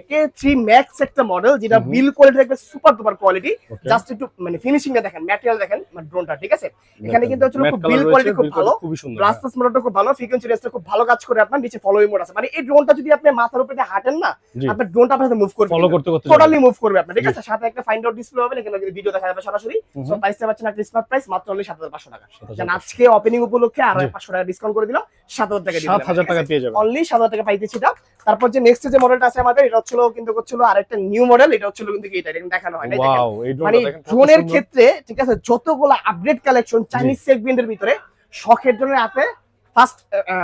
K3 ম্যাক্স একটা মডেল, যেটা বিল কোয়ালিটি থাকবে সুপার ডুপার কোয়ালিটি। জাস্ট একটু মানে ফিনিশিংটা দেখেন, ম্যাটেরিয়াল দেখেন মানে ড্রোনটা, ঠিক আছে। এখানে কিন্তু হচ্ছে খুব বিল কোয়ালিটি খুব ভালো, গ্লাস প্লাস মোটরটা খুব ভালো, ফ্রিকোয়েন্সি রেঞ্জটা খুব ভালো কাজ করে। আপনার নিচে ফলোইং মোড আছে, মানে এই ড্রোনটা যদি আপনি মাথার উপরে হাঁটেন না, আপনার ড্রোনটা আপনার সাথে মুভ করবে, ফলো করতে করতে টোটালি মুভ করবে আপনার, ঠিক আছে। সাথে একটা ফাইন্ড আউট ডিসপ্লে হবে, এখানে ভিডিও দেখা যাবে সরাসরি। সো প্রাইসটা পাচ্ছেন একটা স্মার্ট প্রাইস মাত্র অনলি 7,500 টাকা। জান আজকে ওপেনিং উপলক্ষে আরো 500 টাকা ডিসকাউন্ট করে দিলাম, 7,000 টাকা দিলাম, 7,000 টাকা পেয়ে যাবেন, অনলি 7,000 টাকা পাইতেছি এটা। তারপর যে নেক্সট যে মডেলটা আছে আমাদের, এটা হচ্ছিল কিন্তু আরেকটা নিউ মডেল, এটা হচ্ছিল কিন্তু এটা দেখানো হয় না। ওয়াও, এই মানে ড্রোনটা দেখেন ড্রোনের ক্ষেত্রে, ঠিক আছে, যতগুলো আপডেট কালেকশন চাইনিজ সেগমেন্টের ভিতরে শখের ড্রোনের আপে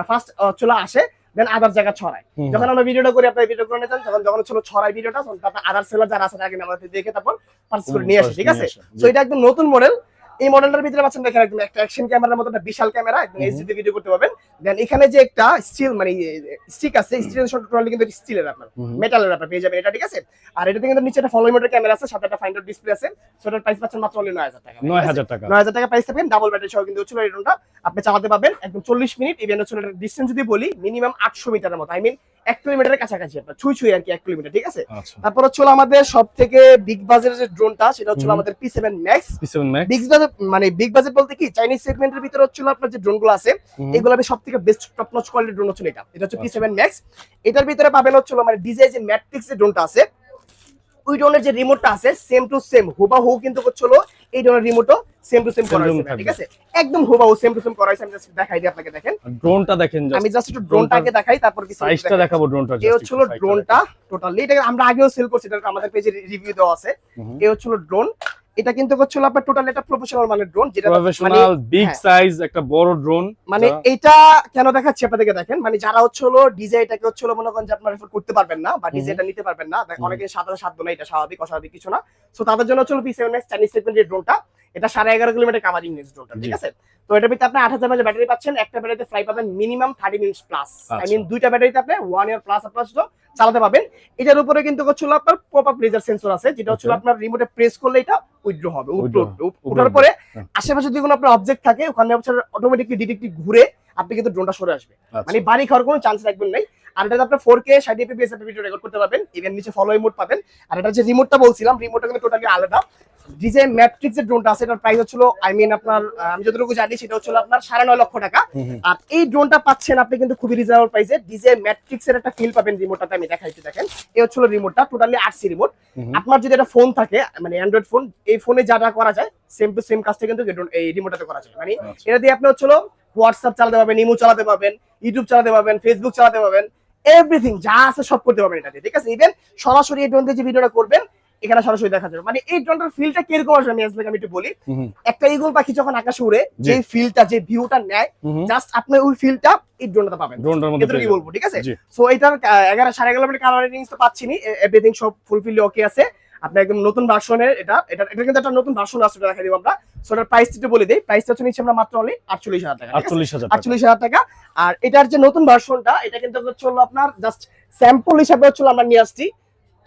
ফার্স্ট চলে আসে, দেন আদার জায়গা ছড়ায়। যখন আমরা ভিডিওটা করি, আপনারা ভিডিও করে নিতেন, যখন ছিল ছড়ায় ভিডিওটা, তখন তারপর আদার সেলার যারা আছে তাকে আমাদের দেখে তারপর পারচেজ করে নিয়ে আসে, ঠিক আছে। সো এটা একদম নতুন মডেল। এই মডেলটার ভিতরে পাচ্ছেন দেখেন একদম একটা অ্যাকশন ক্যামেরার মতো একটা বিশাল ক্যামেরা, একদম এইচডি ভিডিও করতে পারবেন। দেন এখানে যে একটা স্টিল মানে স্টিক আছে, স্টিলের টোটালি কিন্তু স্টিলের আপনার মেটালের আপনার পেয়ে যাবেন এটা, ঠিক আছে। আর এটাতে কিন্তু নিচে একটা ফলোইং মোডের ক্যামেরা আছে, সাথে একটা ফাইন্ড আউট ডিসপ্লে আছে। সো এটার প্রাইস পাচ্ছেন মাত্র অনলি 9,000 টাকা। 9,000 টাকা, 9,000 টাকা প্রাইস পাবেন। ডাবল ব্যাটারি সহ কিন্তু হচ্ছিল এই ড্রোনটা আপনি চালাতে পারবেন একদম 40 মিনিট। ইভেন হচ্ছে ডিসটেন্স যদি বলি মিনিমাম 800 মিটারের মতো, আই মিন 1 কিলোমিটারের কাছাকাছি, আপনার ছুঁই আর কি 1 কিলোমিটার, ঠিক আছে। তারপর হচ্ছে আমাদের সবথেকে বিগ বাজেটের যে ড্রোনটা, সেটা হচ্ছে আমাদের P7 Max। বিগ বাজেট মানে বিগ বাজেট বলতে কি, চাইনিজ সেগমেন্টের ভিতরে হচ্ছে আপনার যে ড্রোনগুলো আছে, এগুলো সবথেকে বেস্ট টপ নচ কোয়ালিটির ড্রোন হচ্ছে এটা। এটা হচ্ছে P7 Max। এটার ভিতরে পাবেন হচ্ছে মানে ডিজাই যে ম্যাট্রিক্স যে ড্রোনটা আছে, ওই ড্রোনের যে রিমোটটা আছে সেম টু সেম হুবাহু কিন্তু হচ্ছিল এই ড্রোনের রিমোটও সেম টু সেম করা হয়েছে, ঠিক আছে, একদম হুবাহু সেম টু সেম করা হয়েছে। আমি জাস্ট দেখাই দিই আপনাকে, দেখেন ড্রোনটা দেখেন, আমি জাস্ট একটু ড্রোনটাকে দেখাই, তারপর সাইজটা দেখাবো ড্রোনটা। এই হচ্ছিল ড্রোনটা টোটালি, এটা আমরা আগেও সেল করছি, এটা আমাদের পেজে রিভিউ দেওয়া আছে। এই হচ্ছিল ড্রোন, এটা কিন্তু হচ্ছিল আপনার টোটালি একটা প্রফেশনাল মানের ড্রোন, যেটা প্রফেশনাল বিগ সাইজ একটা বড় ড্রোন। মানে এটা কেন দেখাচ্ছি আপনাদেরকে, দেখেন মানে যারা হচ্ছিল ডিজাইনটাকে হচ্ছিল মনে করেন যে আপনারা রেফার করতে পারবেন না বা ডিজাইনটা নিতে পারবেন না, অনেকে সাধ্য না, এটা স্বাভাবিক, অস্বাভাবিক কিছু না। সো তাদের জন্য হচ্ছিল P7 Max চাইনিজ সেগমেন্টের ড্রোনটা। এটা 11.5 কিলোমিটার কাভারিং রেঞ্জ ড্রোনটা, ঠিক আছে। তো এটার ভিতরে আপনি 8,000 mAh ব্যাটারি পাচ্ছেন, একটা ব্যাটারিতে ফ্লাই পাবেন minimum 30 minutes plus, I mean দুইটা ব্যাটারিতে আপনি 1 ইয়ার প্লাস চালাতে পারবেন। এটার উপরে কিন্তু হচ্ছিল আপনার পপ আপ লেজার সেন্সর আছে, যেটা হচ্ছিল আপনার রিমোটে প্রেস করলে এটা উইথড্র হবে, উঠার পরে আশেপাশে যদি কোনো আপনার অবজেক্ট থাকে, ওখানে হচ্ছে অটোমেটিকলি ডিটেক্টিভ ঘুরে আপনি কিন্তু ড্রোনটা সরে আসবে, মানে বাড়ি খাওয়ার কোনো চান্স রাখবেন নাই। আর এটাতে আপনি 4K 60 fps এর ভিডিও রেকর্ড করতে পারবেন, ইভেন নিচে ফলোইং মোড পাবেন। আর এটা যে রিমোটটা বলছিলাম, রিমোটটা কিন্তু টোটালি আলাদা। ডিজাইন ম্যাট্রিক্স এর ড্রোনটা আছে, এটার প্রাইস হচ্ছিল আই মিন আপনার আমি যতটুকু জানি সেটা হচ্ছিল আপনার 9.5 লক্ষ টাকা। আর এই ড্রোনটা পাচ্ছেন আপনি কিন্তু খুবই রিজনেবল প্রাইসে। ডিজাইন ম্যাট্রিক্স এর একটা ফিল পাবেন রিমোটটাতে, আমি দেখাইছি দেখেন। এই হচ্ছিল রিমোটটা টোটালি আরসি রিমোট। আপনার যদি একটা ফোন থাকে মানে অ্যান্ড্রয়েড ফোন, এই ফোনে যা যা করা যায় সেম টু সেম কাজটা কিন্তু এই রিমোটটাতে করা যায়। মানে এটা দিয়ে আপনি হচ্ছিল হোয়াটসঅ্যাপ চালাতে পারবেন, ইমো চালাতে পারবেন, ইউটিউব চালাতে পারবেন, ফেসবুক চালাতে পারবেন, এভরিথিং যা আছে সব করতে পারবেন এটাতে, ঠিক আছে। ইভেন সরাসরি এই ড্রোন দিয়ে যে ভিডিওটা করবেন এখানে সরাসরি দেখা যাবে। মানে এই ড্রোনটার ফিলটা কিরকম আসবে আমি একটু বলি। একটা ঈগল পাখি যখন আকাশে উড়ে যে ফিলটা, যে ভিউটা নেয়, জাস্ট আপনি ওই ফিলটা এই ড্রোনটাতে পাবেন, এতটুকু কি বলবো, ঠিক আছে। সো এটার 11 মিনিট কালার রেঞ্জ তো পাচ্ছিনি, এভরিথিং সব ফুলফিল ওকে আছে। আপনি একদম নতুন ভার্সনের এটা কিন্তু একটা নতুন ভার্সন আসছে, দেখা দিব আমরা। সো এটার প্রাইসটা একটু বলে দেই, প্রাইসটা হচ্ছে নিচ্ছে আমরা মাত্র অনলি 48,000 টাকা, 48,000 টাকা। আর এটার যে নতুন ভার্সনটা, এটা কিন্তু হচ্ছে আপনার জাস্ট স্যাম্পল হিসাবে হচ্ছে আমরা নিয়ে আসছি,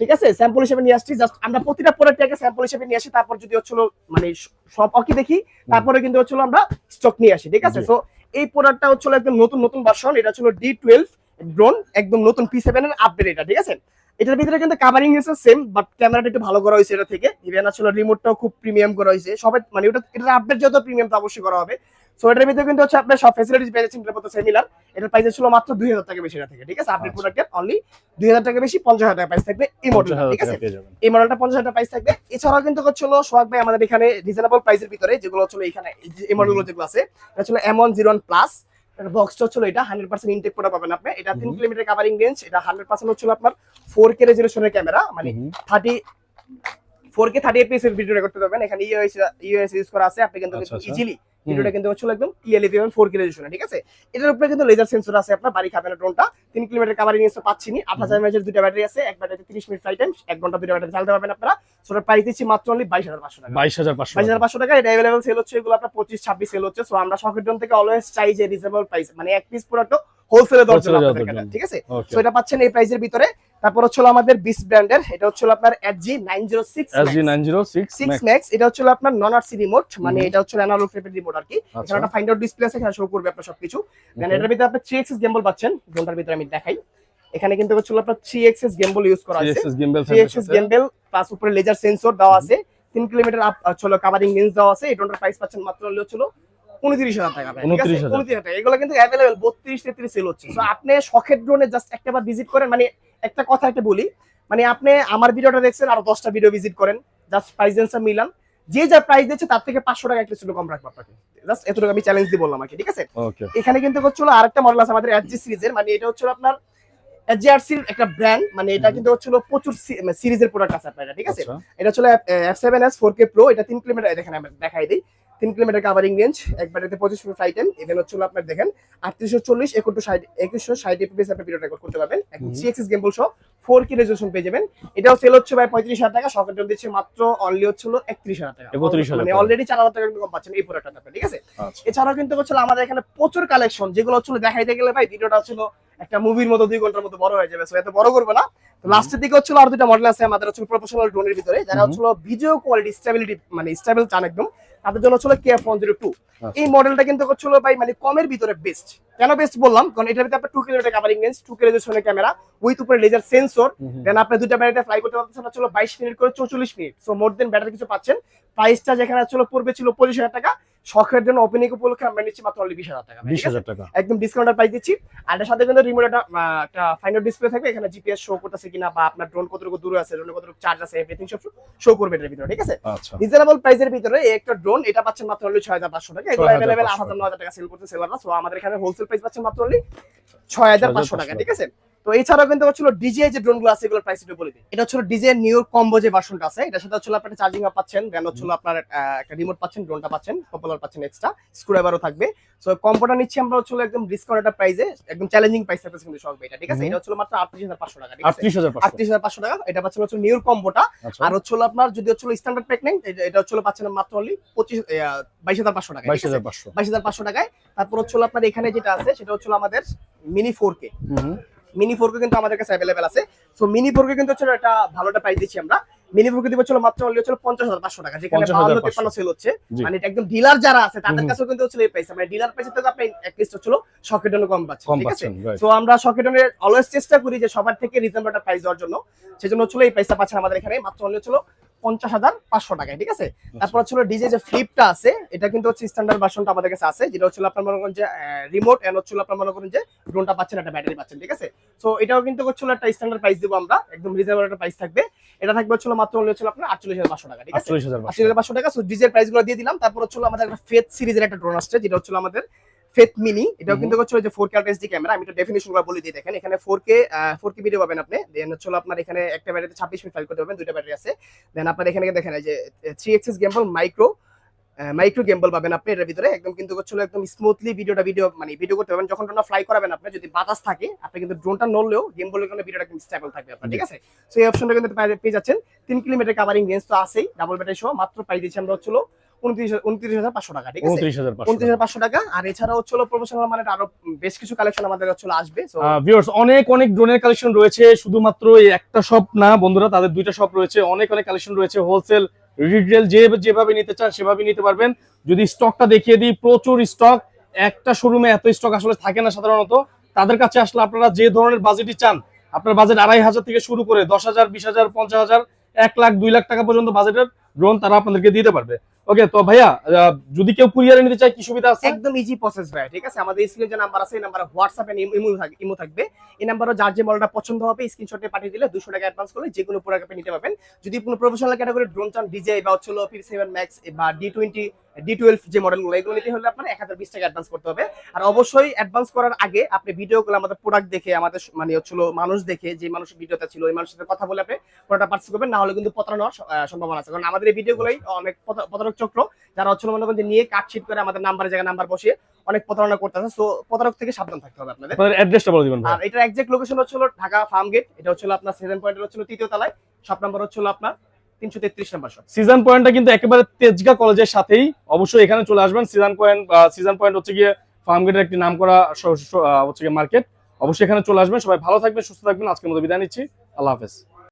ঠিক আছে, স্যাম্পল হিসেবে নিয়ে আসছি। জাস্ট আমরা প্রতিটা প্রোডাক্টটাকে স্যাম্পল হিসেবে নিয়ে আসি, তারপর যদি হচ্ছিল মানে সব ওকে দেখি, তারপরে কিন্তু হচ্ছিল আমরা স্টক নিয়ে আসি, ঠিক আছে। সো এই প্রোডাক্টটা হচ্ছিল একদম নতুন ভার্সন, এটা হচ্ছিল D12 ড্রোন, একদম নতুন P7 এর আপডেট এটা, ঠিক আছে। এটার ভিতরে কিন্তু কাভারিং হচ্ছে সেম, বাট ক্যামেরাটা একটু ভালো করা হয়েছে এটা থেকে। ইভেন আসলে রিমোটটাও খুব প্রিমিয়াম করা হয়েছে, সবাই মানে এটার আপডেট যত প্রিমিয়াম তো অবশ্যই করা হবে। সো এটার ভিতরে কিন্তু হচ্ছে আপনার সব ফ্যাসিলিটিস পেয়ে যাচ্ছেন, এটার মতো সিমিলার। এটার প্রাইস ছিল মাত্র 2,000 টাকা বেশি এটা থেকে, ঠিক আছে। আপডেট প্রোডাক্টের অনলি 2,000 টাকা বেশি, 50,000 টাকা প্রাইস থাকবে এই মডেলটা, ঠিক আছে। এই মডেলটা 50,000 টাকা প্রাইস থাকবে। এছাড়াও কিন্তু হচ্ছিল সোহাগ ভাই আমাদের এখানে রিজনেবল প্রাইসের ভিতরে যেগুলো হচ্ছিল এখানে এই মডেলগুলো যেগুলো আছে, এটা হচ্ছে M101 প্লাস। বক্সটা হচ্ছিল এটা 100% ইনটেক প্রোডাক্ট পাবেন আপনি। এটা 3 কিলোমিটার কাভারিং রেঞ্জ, এটা 100% হচ্ছিল আপনার 4K রেজোলিউশনের ক্যামেরা, মানে 4K 30 fps এর ভিডিও রেকর্ড করতে পারবেন। এখানে ইউএস ইউজ করা আছে, আপনি কিন্তু ইজিলি ভিডিওটা কিন্তু হচ্ছে একদম ক্লিয়ারলি পাবেন 4K রেজোলিউশনে, ঠিক আছে। এটার উপরে কিন্তু লেজার সেন্সর আছে, আপনার বাড়ি খাবে না ড্রোনটা। 3 কিলোমিটার কাভারিং রেঞ্জ পাচ্ছিনি। 8,000 mAh এর দুটো ব্যাটারি আছে, এক ব্যাটারিতে 30 মিনিট ফ্লাই টাইম, 1 ঘন্টা দুটো ব্যাটারি চালাতে পারবেন আপনারা। সোটার প্রাইস দিচ্ছি মাত্র অনলি 22,500 টাকা, 22,500 টাকা। এটা अवेलेबल সেল হচ্ছে, এগুলো আপনার 25-26 সেল হচ্ছে। সো আমরা শখের ড্রোন থেকে অলওয়েজ চাই যে রিজনেবল প্রাইস, মানে এক পিস প্রোডাক্ট হোলসেলে দেওয়ার জন্য Wholesale এ আপনাদের দেওয়ার কাছে, জন্য। ঠিক আছে? Okay. সো এটা পাচ্ছেন এই প্রাইসের ভিতরে। তারপর হচ্ছে আমাদের বিস ব্র্যান্ডের, এটা হচ্ছে আপনার SG906 SG906 6 Max। ম্যাক্স। এটা হচ্ছে আপনার নন আরসি রিমোট, মানে হুম। এটা হচ্ছে অ্যানালগ টাইপের রিমোট আর কি। আচ্ছা। এখানে একটা ফাইন্ড আউট ডিসপ্লে আছে, এখানে শো করবে আপনার সবকিছু। দেন Okay. এটার ভিতরে আপনি 3 এক্সিস গিম্বল পাচ্ছেন, ড্রোনটার ভিতরে আমি দেখাই। এখানে কিন্তু হচ্ছে আপনার 3 এক্সিস গিম্বল ইউজ করা আছে। 3 gimbal 3 থাকবে এক্সিস সাথে। গিম্বল প্লাস উপরে লেজার সেন্সর দেওয়া আছে। 3 কিলোমিটার আপ চলো কভারিং রেঞ্জ দেওয়া আছে। এই ড্রোনটার প্রাইস পাচ্ছেন মাত্র হলো 29,000 টাকা ভাই, ঠিক আছে? 29,000 29,000 টাকা। এগুলো কিন্তু अवेलेबल 32-33 সেল হচ্ছে। সো আপনি শখের ড্রোনে জাস্ট একবার ভিজিট করেন, মানে একটা কথা একটা বলি, মানে আপনি আমার ভিডিওটা দেখছেন আর 10টা ভিডিও ভিজিট করেন, জাস্ট প্রাইস রেঞ্জটা মিলান, যে যা প্রাইস দিচ্ছে তার থেকে 500 টাকা একটু কম রাখবো আপনাকে, জাস্ট এতটুকু আমি চ্যালেঞ্জ দিয়ে বললাম আর কি, ঠিক আছে? ওকে। এখানে কিন্তু হচ্ছে আরেকটা মডেল আছে আমাদের এসজি সিরিজের, মানে এটা হচ্ছে আপনার এসজিআরসির একটা ব্র্যান্ড, মানে এটা কিন্তু হচ্ছে প্রচুর সিরিজের প্রোডাক্ট আছে আপনার, ঠিক আছে? আচ্ছা। এটা হচ্ছে F7S 4K Pro, এটা 3 কিলোমিটার, দেখেন আমি দেখাই দিই, 3 কিলোমিটার কাভারিং রেঞ্জ, একবার এতে 25 মিনিট ফ্লাইট টাইম। ইভেন হচ্ছে আপনার দেখেন 3840 2160 fps আপনি ভিডিও রেকর্ড করতে পারবেন, একদম 3 এক্সিস গিম্বল সহ 4K রেজোলিউশন পেয়ে যাবেন। এটাও সেল হচ্ছে ভাই 35,000 টাকা, শখের জন্য দিচ্ছে মাত্র অনলি হচ্ছে 31,000 টাকা, 31,000 মানে টাকা। অলরেডি 4,000 টাকা কম পাচ্ছেন এই প্রোডাক্টটা আপনি, ঠিক আছে? আচ্ছা। এছাড়াও কিন্তু হচ্ছে আমাদের এখানে প্রচুর কালেকশন, যেগুলো হচ্ছে দেখাইতে গেলে ভাই ভিডিওটা ছিল একটা মুভির মতো 2 ঘন্টার মতো বড় হয়ে যাবে, সো এত বড় করবো না। তো লাস্টের দিকে হচ্ছে আর দুটো মডেল আছে আমাদের হচ্ছে প্রফেশনাল ড্রোনের ভিতরে, যারা হচ্ছে ভিডিও কোয়ালিটি স্টেবিলিটি মানে স্টেবল চান একদম, তাদের জন্য হচ্ছে KF102। এই মডেলটা কিন্তু হচ্ছে ভাই মানে কমের ভিতরে বেস্ট। কেন বেস্ট বললাম, কারণ এটার ভিতরে আপনার 2 কিলোমিটার কাভারিং রেঞ্জ, 2K রেজোলিউশনের ক্যামেরা উইথ উপরে লেজার সেন্সর, দেন আপনি দুটো ব্যাটারিতে ফ্লাই করতে পারতেছেন হচ্ছে 22 মিনিট করে 44 মিনিট, সো মোর দেন ব্যাটারি কিছু পাচ্ছেন। প্রাইসটা যেখানে হচ্ছে পড়বে ছিল 25,000 টাকা, শখের জন্য ওপেনিং উপলক্ষে আমরা নিচ্ছি মাত্র অনলি 20,000 টাকা, 20,000 টাকা। একদম ডিসকাউন্টের প্রাইস দিচ্ছি। আর এর সাথে কিন্তু রিমোট একটা ফাইনাল ডিসপ্লে থাকবে, এখানে জিপিএস শো করতেছে কিনা বা আপনার ড্রোন কতটুকু দূরে আছে, ড্রোনে কতটুকু চার্জ আছে, এভরিথিং সব শো করবে এর ভিতরে, ঠিক আছে? আচ্ছা। রিজনেবল প্রাইসের ভিতরে এই একটা ড্রোন, এটা পাচ্ছেন মাত্র অনলি 6,500 টাকা। এগুলো 6,500 अवेलेबल 8,000-9,000 টাকা সেল করতে সেলাররা, সো আমাদের এখানে হোলসেল প্রাইস পাচ্ছেন মাত্র অনলি 6,500 টাকা, ঠিক আছে? তো এছাড়াও কিন্তু হচ্ছিল ডিজে যে ড্রোনগুলো আছে এগুলোর প্রাইস একটু বলে দিই। এটা হচ্ছে ডিজে নিউ কম্বো যে ভার্সনটা আছে, এটার সাথে হচ্ছে আপনারা চার্জিং আপ পাচ্ছেন, দেন হচ্ছে আপনার একটা রিমোট পাচ্ছেন, ড্রোনটা পাচ্ছেন, পপুলার পাচ্ছেন, এক্সট্রা স্ক্রুড্রাইভারও থাকবে। সো কম্বোটা নিচ্ছি আমরা হচ্ছে একদম ডিসকাউন্টেড প্রাইসে, একদম চ্যালেঞ্জিং প্রাইস থাকবে কিন্তু সব এটা, ঠিক আছে? এটা হচ্ছে মাত্র 38,500 টাকা, ঠিক আছে? 38,500 টাকা। এটা পাচ্ছেন হচ্ছে নিউ কম্বোটা। আর হচ্ছে আপনার যদি হচ্ছে স্ট্যান্ডার্ড প্যাক নেন, এটা হচ্ছে পাচ্ছেন মাত্র অনলি 22,500 টাকা, 22,500 টাকায়। তারপর হচ্ছে আপনার এখানে যেটা আছে সেটা হচ্ছে আমাদের মিনি 4K, মিনি 4K কিন্তু আমাদের কাছে अवेलेबल আছে। সো মিনি 4K কিন্তু হচ্ছে একটা ভালো একটা প্রাইস দিচ্ছি আমরা। মিনি 4K দিব হচ্ছে মাত্র অনলি হচ্ছে 50,500 টাকা, যেখানে 52-53 সেল হচ্ছে, মানে এটা একদম ডিলার যারা আছে তাদের কাছেও কিন্তু হচ্ছে এই প্রাইস, মানে ডিলার প্রাইসে থেকে আপনি at least হচ্ছে শকের জন্য কম পাচ্ছেন, ঠিক আছে? সো আমরা শকের জন্য অলওয়েজ চেষ্টা করি যে সবার থেকে রিজনেবল একটা প্রাইস দেওয়ার জন্য, সেজন্য হচ্ছে এই প্রাইসটা পাচ্ছেন আমাদের এখানে মাত্র অনলি হচ্ছে 50,500 টাকায়, ঠিক আছে? তারপর হচ্ছে ডিজে যে ফ্লিপটা আছে, এটা কিন্তু হচ্ছে স্ট্যান্ডার্ড ভার্সনটা আমাদের কাছে আছে, যেটা হচ্ছে আপনার মনে করেন যে রিমোট এন্ড হচ্ছে আপনার মনে করেন যে ড্রোনটা পাচ্ছেন, একটা ব্যাটারি পাচ্ছেন, ঠিক আছে? সো এটাও কিন্তু হচ্ছে একটা স্ট্যান্ডার্ড প্রাইস দেব আমরা, একদম রিজনেবল একটা প্রাইস থাকবে। এটা থাকবে হচ্ছে মাত্র অনলি হচ্ছে আপনার 48,500 টাকা, ঠিক আছে? 48,500 টাকা। সো ডিজের প্রাইসগুলো দিয়ে দিলাম। তারপর হচ্ছে আমাদের একটা ফেথ সিরিজের একটা ড্রোন আসছে, যেটা হচ্ছে আমাদের ফেথ মিনি। এটাও কিন্তু হচ্ছে যে 4K এইচডি ক্যামেরা, আমি তো ডেফিনিশনগুলো বলে দিই, দেখেন এখানে 4K ভিডিও পাবেন আপনি। দেন হচ্ছে আপনার এখানে একটা ব্যাটারিতে 26 মিনিট ফাইল করতে পারবেন, দুটো ব্যাটারি আছে। দেন আপনার এখানে দেখেন এই যে 3 এক্সিস গিম্বল মাইক্রো গিম্বল পাবেন আপনি এর ভিতরে, একদম কিন্তু হচ্ছে একদম স্মুথলি ভিডিও করতে পারবেন। যখন ড্রোনটা ফ্লাই করাবেন আপনি, যদি বাতাস থাকে আপনি কিন্তু ড্রোনটা নড়লেও গিম্বলের কারণে ভিডিওটা কিন্তু স্টেবল থাকবে আপনার, ঠিক আছে? সো এই অপশনটা কিন্তু পেয়ে যাচ্ছেন। 3 কিলোমিটার কাভারিং রেঞ্জ তো আছেই, ডাবল ব্যাটারি সহ মাত্র প্রাইস দিচ্ছি আমরা হচ্ছে 29,500 টাকা, ঠিক আছে? 29,500 টাকা। আর এছাড়া হচ্ছে প্রফেশনাল মানে আরো বেশ কিছু কালেকশন আমাদের হচ্ছে আসবে। সো ভিউয়ার্স, অনেক ড্রোনের কালেকশন রয়েছে, শুধুমাত্র এই একটা শপ না বন্ধুরা, তাদের দুইটা শপ রয়েছে, অনেক কালেকশন রয়েছে, হোলসেল রিটেল যেভাবে নিতে চান সেভাবে নিতে পারবেন। যদি স্টকটা দেখিয়ে দিই, প্রচুর স্টক, একটা শোরুমে এত স্টক আসলে থাকে না সাধারণত। তাদের কাছে আসলে আপনারা যে ধরনের বাজেটই চান, আপনার বাজেট 2,500 থেকে শুরু করে 10,000, 20,000, 50,000, 1 লাখ, 2 লাখ টাকা পর্যন্ত বাজেটের ড্রোন তারা আপনাদেরকে দিতে পারবে। ওকে, তো ভাইয়া যদি কেউ কুরিয়ারে নিতে চায় কি সুবিধা আছে? একদম ইজি প্রসেস ভাই, ঠিক আছে? আমাদের স্ক্রিনে যে নাম্বার আছে এই নাম্বারে হোয়াটসঅ্যাপ এন্ড ইমো থাকবে। এই নাম্বারে যার যে মডেলটা পছন্দ হবে স্ক্রিনশটে পাঠিয়ে দিলে 200 টাকা অ্যাডভান্স করলে যে কোনো প্রোডাক্ট আপনি নিতে পারবেন। যদি কোনো প্রফেশনাল ক্যাটাগরি ড্রোন চান, ডিজে বা হচ্ছে P7 ম্যাক্স বা D12 যে মডেলগুলো, এগুলো নিতে হলে আপনার 1020 টাকা অ্যাডভান্স করতে হবে। আর অবশ্যই অ্যাডভান্স করার আগে আপনি ভিডিওগুলো আমাদের প্রোডাক্ট দেখে, আমাদের মানে হচ্ছে মানুষ দেখে, যে মানুষের ভিডিওটা ছিল ওই মানুষের সাথে কথা বলে আপনি প্রোডাক্ট পারচেজ করবেন, না হলে কিন্তু প্রতারণার সম্ভাবনা আছে। কারণ আমাদের এই ভিডিওগুলোই অনেক প্রতারক চক্র যারা হচ্ছে মনে করেন যে নিয়ে কাটশিট করে আমাদের নাম্বারের জায়গায় নাম্বার বসিয়ে অনেক প্রতারণা করতেছে। সো প্রতারক থেকে সাবধান থাকতে হবে আপনাদের। আপনাদের অ্যাড্রেসটা বলে দিবেন ভাই। আর এটার এক্সাক্ট লোকেশন হচ্ছে ঢাকা ফার্ম গেট, এটা হচ্ছে আপনার 7 পয়েন্টের হচ্ছে 3য় তলায়, শপ নাম্বার হচ্ছে আপনার 333 নাম্বার শপ। সিজন পয়েন্টটা কিন্তু একেবারে তেজগাঁ কলেজের সাথেই, অবশ্যই এখানে চলে আসবেন। সিজন পয়েন্ট হচ্ছে গিয়ে ফার্মগেটের একটি নামকরা হচ্ছে মার্কেট। অবশ্যই এখানে চলে আসবেন। সবাই ভালো থাকবেন, সুস্থ থাকবেন। আজকের মতো বিদায় নিচ্ছি। আল্লাহ হাফেজ।